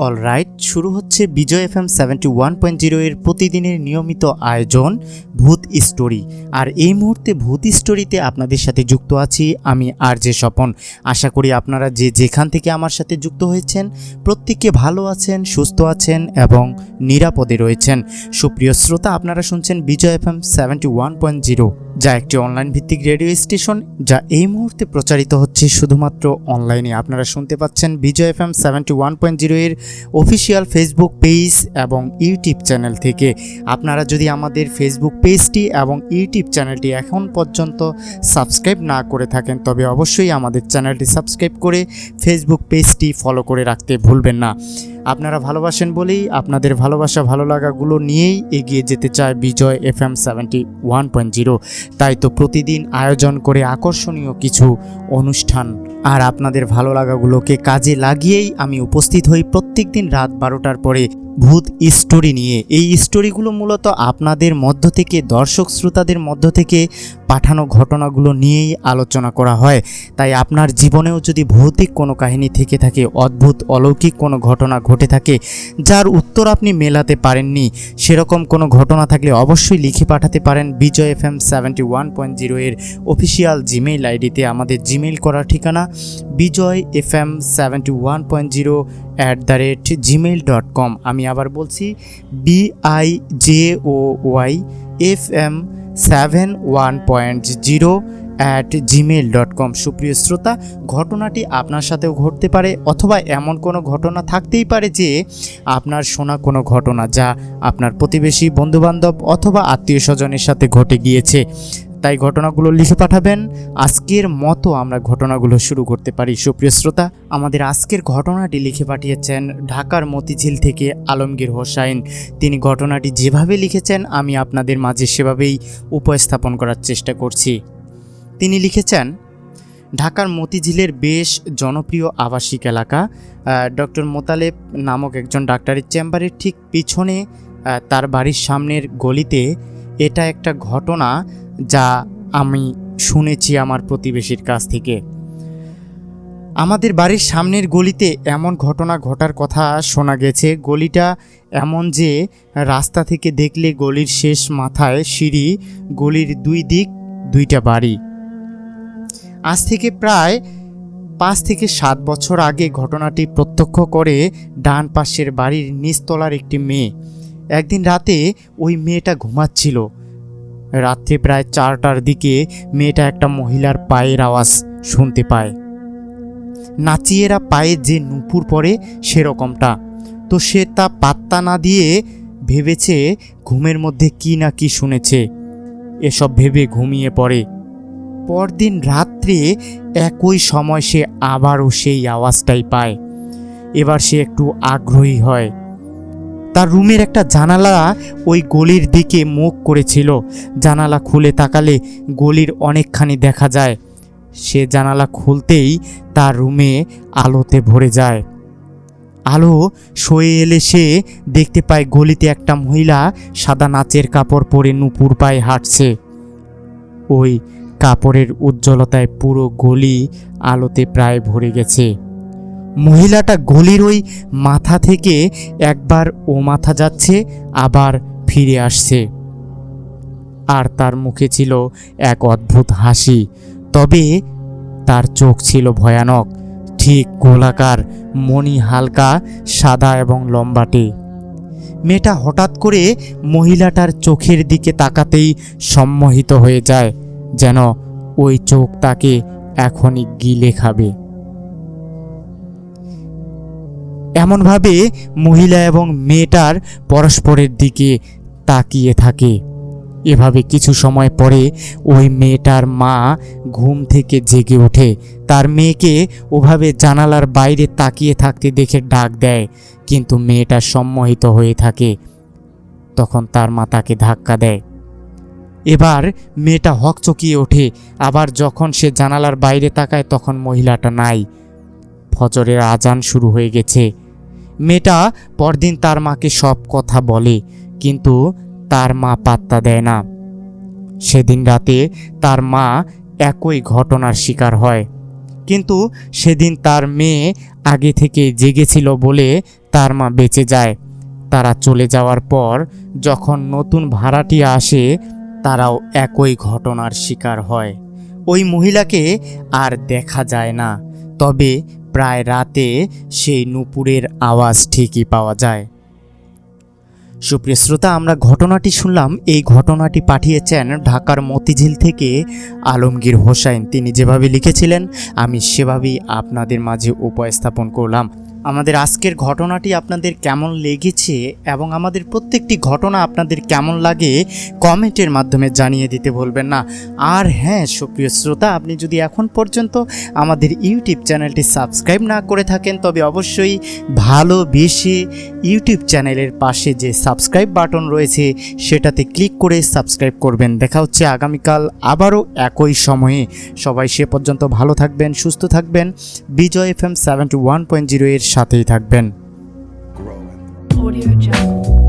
Alright, শুরু হচ্ছে বিজয় FM 71.0 এর প্রতিদিনের নিয়মিত আয়োজন ভূত স্টোরি। আর এই মুহূর্তে ভূত স্টোরিতে আপনাদের সাথে যুক্ত আছি আমি আরজে স্বপন। আশা করি আপনারা যে যেখান থেকে আমার সাথে যুক্ত হয়েছেন প্রত্যেকে ভালো আছেন, সুস্থ আছেন এবং নিরাপদে রয়েছেন। সুপ্রিয় শ্রোতা, আপনারা শুনছেন বিজয় এফএম 71.0, যা একটি অনলাইন ভিত্তিক রেডিও স্টেশন, যা এই মুহূর্তে প্রচারিত হচ্ছে শুধুমাত্র অনলাইনে। আপনারা শুনতে পাচ্ছেন বিজয় এফএম 71.0 এর অফিসিয়াল ফেসবুক পেজ এবং ইউটিউব চ্যানেল থেকে। আপনারা যদি আমাদের ফেসবুক পেজটি এবং ইউটিউব চ্যানেলটি এখন পর্যন্ত সাবস্ক্রাইব না করে থাকেন তবে অবশ্যই আমাদের চ্যানেলটি সাবস্ক্রাইব করে ফেসবুক পেজটি ফলো করে রাখতে ভুলবেন না। আপনারা ভালোবাসেন বলেই আপনাদের ভালোবাসা ভালো লাগাগুলো নিয়েই এগিয়ে যেতে চায় বিজয় এফএম 71.0। তাই তো প্রতিদিন আয়োজন করে আকর্ষণীয় কিছু অনুষ্ঠান আর আপনাদের ভালো লাগাগুলোকে কাজে লাগিয়েই আমি উপস্থিত হই প্রত্যেক দিন রাত 12টার পরে ভূত স্টোরি নিয়ে। এই স্টোরিগুলো মূলত আপনাদের মধ্য থেকে, দর্শক শ্রোতাদের মধ্য থেকে পাঠানো ঘটনাগুলো নিয়েই আলোচনা করা হয়। তাই আপনার জীবনেও যদি ভৌতিক কোনো কাহিনী থেকে থাকে, অদ্ভুত অলৌকিক কোনো ঘটনা ঘটে থাকে যার উত্তর আপনি মেলাতে পারেননি, সেরকম কোনো ঘটনা থাকলে অবশ্যই লিখে পাঠাতে পারেন বিজয় এফএম 71.0 এর অফিসিয়াল জিমেইল আইডিতে। আমাদের জিমেইল করার ঠিকানা bijoyfm71.0@gmail.com। আমি আবার বলছি bijoyfm71.0@gmail.com। সুপ্রিয় শ্রোতা, ঘটনাটি আপনার সাথেও ঘটতে পারে অথবা এমন কোনো ঘটনা থাকতেই পারে যে আপনার শোনা কোনো ঘটনা যা আপনার প্রতিবেশী, বন্ধুবান্ধব অথবা আত্মীয় স্বজনের সাথে ঘটে গিয়েছে। তাই ঘটনাগুলো লিখে পাঠাবেন। আজকের মতো আমরা ঘটনাগুলো শুরু করতে পারি। সুপ্রিয় শ্রোতা, আমাদের আজকের ঘটনাটি লিখে পাঠিয়েছেন ঢাকার মতিঝিল থেকে আলমগীর হোসাইন। তিনি ঘটনাটি যেভাবে লিখেছেন আমি আপনাদের মাঝে সেভাবেই উপস্থাপন করার চেষ্টা করছি। তিনি লিখেছেন, ঢাকার মতিঝিলের বেশ জনপ্রিয় আবাসিক এলাকা ডক্টর মোতালেব নামক একজন ডাক্তারের চেম্বারের ঠিক পিছনে তার বাড়ির সামনের গলিতে এটা একটা ঘটনা যা আমি শুনেছি আমার প্রতিবেশীর কাছ থেকে। আমাদের বাড়ির সামনের গলিতে এমন ঘটনা ঘটার কথা শোনা গেছে। গলিটা এমন যে রাস্তা থেকে দেখলে গলির শেষ মাথায় সিঁড়ি, গলির দুই দিক দুইটা বাড়ি। আজ থেকে প্রায় 5 থেকে 7 বছর আগে ঘটনাটি প্রত্যক্ষ করে ডান পাশের বাড়ির নিচতলার একটি মেয়ে। একদিন রাতে ওই মেয়েটা ঘুমাচ্ছিল। রাত্রে প্রায় 4টার দিকে মেয়েটা একটা মহিলার পায়ের আওয়াজ শুনতে পায়। নাচিয়েরা পায়ে যে নুপুর পড়ে সেরকমটা। তো সে তা পাত্তা না দিয়ে ভেবেছে ঘুমের মধ্যে কি না কি শুনেছে। এসব ভেবে ঘুমিয়ে পড়ে। পরদিন রাত্রে একই সময় সে আবারও সেই আওয়াজটাই পায়। এবার সে একটু আগ্রহী হয়। তার রুমের একটা জানালা ওই গলির দিকে মুখ করেছিল। জানালা খুলে তাকালে গলির অনেকখানি দেখা যায়। সে জানালা খুলতেই তার রুমে আলোতে ভরে যায়। আলো সয়ে এলে সে দেখতে পায় গলিতে একটা মহিলা সাদা নাচের কাপড় পরে নুপুর পায়ে হাঁটছে। ওই কাপড়ের উজ্জ্বলতায় পুরো গলি আলোতে প্রায় ভরে গেছে। মহিলাটা গলির ওই মাথা থেকে একবার ও মাথা যাচ্ছে, আবার ফিরে আসছে। আর তার মুখে ছিল এক অদ্ভুত হাসি। তবে তার চোখ ছিল ভয়ানক, ঠিক গোলাকার, মণি হালকা সাদা এবং লম্বাটে। মেয়েটা হঠাৎ করে মহিলাটার চোখের দিকে তাকাতেই সম্মোহিত হয়ে যায়, যেন ওই চোখ তাকে এখনই গিলে খাবে। এমনভাবে মহিলা এবং মেয়েটার পরস্পরের দিকে তাকিয়ে থাকে। এভাবে কিছু সময় পরে ওই মেয়েটার মা ঘুম থেকে জেগে ওঠে। তার মেয়েকে ওভাবে জানালার বাইরে তাকিয়ে থাকতে দেখে ডাক দেয়, কিন্তু মেয়েটা সম্মোহিত হয়ে থাকে। তখন তার মা তাকে ধাক্কা দেয়। এবার মেয়েটা হকচকিয়ে ওঠে। আবার যখন সে জানালার বাইরে তাকায় তখন মহিলাটা নাই। ফজরের আজান শুরু হয়ে গেছে। মেয়েটা পরদিন তার মাকে সব কথা বলে, কিন্তু তার মা পাত্তা দেয় না। সেদিন রাতে তার মা একই ঘটনার শিকার হয়। কিন্তু সেদিন তার মেয়ে আগে থেকে জেগেছিল বলে তার মা বেঁচে যায়। তারা চলে যাওয়ার পর যখন নতুন ভাড়াটিয়া আসে, তারাও একই ঘটনার শিকার হয়। ওই মহিলাকে আর দেখা যায় না, তবে প্রায় রাতে সেই নূপুরের আওয়াজ ঠিকই পাওয়া যায়। সুপ্রিয় শ্রোতা, আমরা ঘটনাটি শুনলাম। এই ঘটনাটি পাঠিয়েছেন ঢাকার মতিঝিল থেকে আলমগীর হোসাইন। তিনি যেভাবে লিখেছিলেন আমি সেভাবেই আপনাদের মাঝে উপস্থাপন করলাম। আমাদের আজকের ঘটনাটি আপনাদের কেমন লেগেছে এবং আমাদের প্রত্যেকটি ঘটনা আপনাদের কেমন লাগে কমেন্টের মাধ্যমে জানিয়ে দিতে ভুলবেন না। আর হ্যাঁ সুপ্রিয় শ্রোতা, আপনি যদি এখন পর্যন্ত আমাদের ইউটিউব চ্যানেলটি সাবস্ক্রাইব না করে থাকেন তবে অবশ্যই ভালোবেসে ইউটিউব চ্যানেলের পাশে যে সাবস্ক্রাইব বাটন রয়েছে সেটাতে ক্লিক করে সাবস্ক্রাইব করবেন। দেখা হচ্ছে আগামীকাল আবারও একই সময়ে। সবাই সে পর্যন্ত ভালো থাকবেন, সুস্থ থাকবেন। বিজয় FM 71.0 এর সাথেই থাকবেন। Audio Jungle.